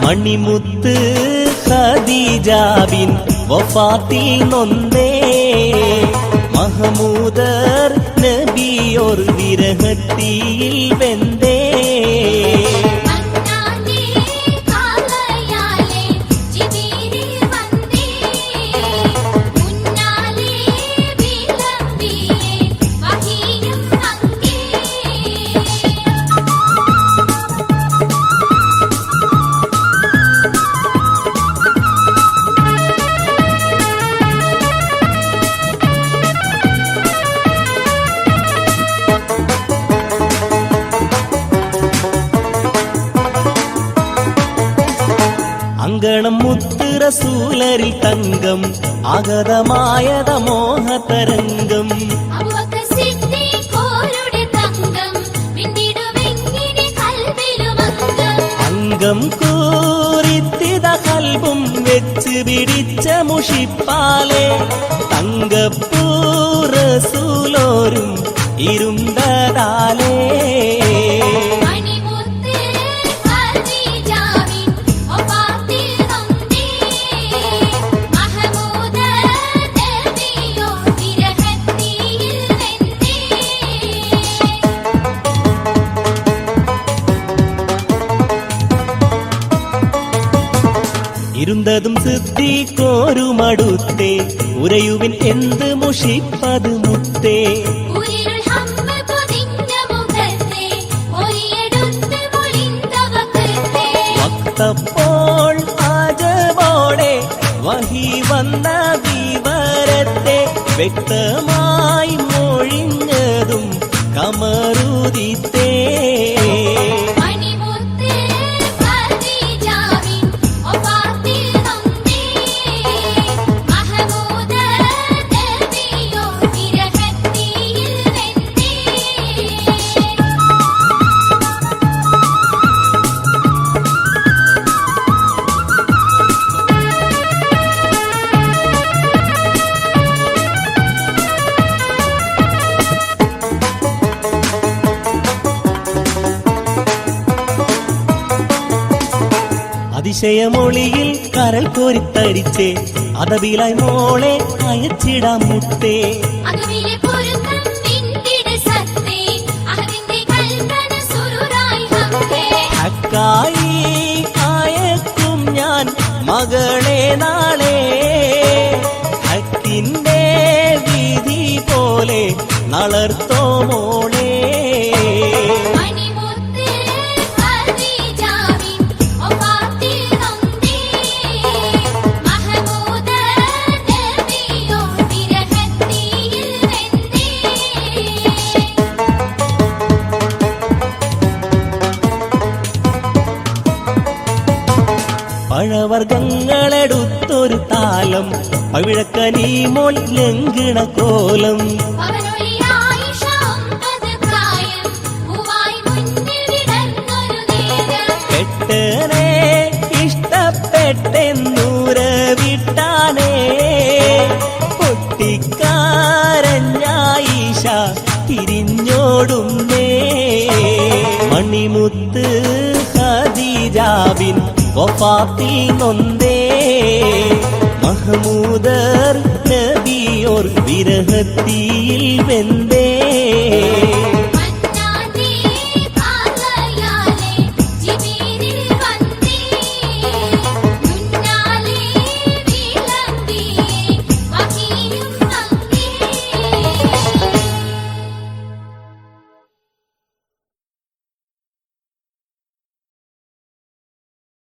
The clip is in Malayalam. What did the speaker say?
മണിമുത്ത് ഖദീജാവിൻ വഫാത്തിൽ നൊന്തേ മഹമൂദർ നബിയോർ വിരഹത്തിയിൽ വെന്തേ അങ്കണം മുത്ത് റസൂലരിൽ തങ്കം ആഗതമായത മോഹതരംഗം അംഗം കൂറിത്തിത കൽബും വെച്ച് പിടിച്ച മുഷിപ്പാലെ തങ്കപ്പൂ റസൂലോരും ഇരുണ്ടതാലേ ഇരുന്നതും സിദ്ദീഖോരുമടുത്തേ ഉരയുവിൻ എന്ത് മുഷിപ്പത് മുത്തേ വക്തപ്പോൾ ആജവോടെ വഹി വന്ന വിവരത്തെ വ്യക്തമായി മൊഴിഞ്ഞതും കമറുദിത്തേ അതിശയമൊളിയിൽ കരൾ കോരിത്തരിച്ചേ അതബിലായി മോളെ അയച്ചിടാം മുത്തേ ഹക്കായി അയക്കും ഞാൻ മകളെ നാളെ ഹക്കിന്റെ വിധി പോലെ നളർത്തോ മോളെ പഴവർഗങ്ങളെടുത്തൊരു താലം പവിഴക്കനീ മോൾ ലംഘിണ കോലം കെട്ടനെ ഇഷ്ടപ്പെട്ടെന്നൂര വിട്ടാനേ പൊട്ടിക്കാരഞ്ഞായിഷ തിരിഞ്ഞോടുന്നേ മണിമുത്ത് ഖദീജാവിൻ വഫാത്തിൽ നൊന്തേ മഹമൂദർ നബിയോർ വിരഹത്തിയിൽ വെന്തേ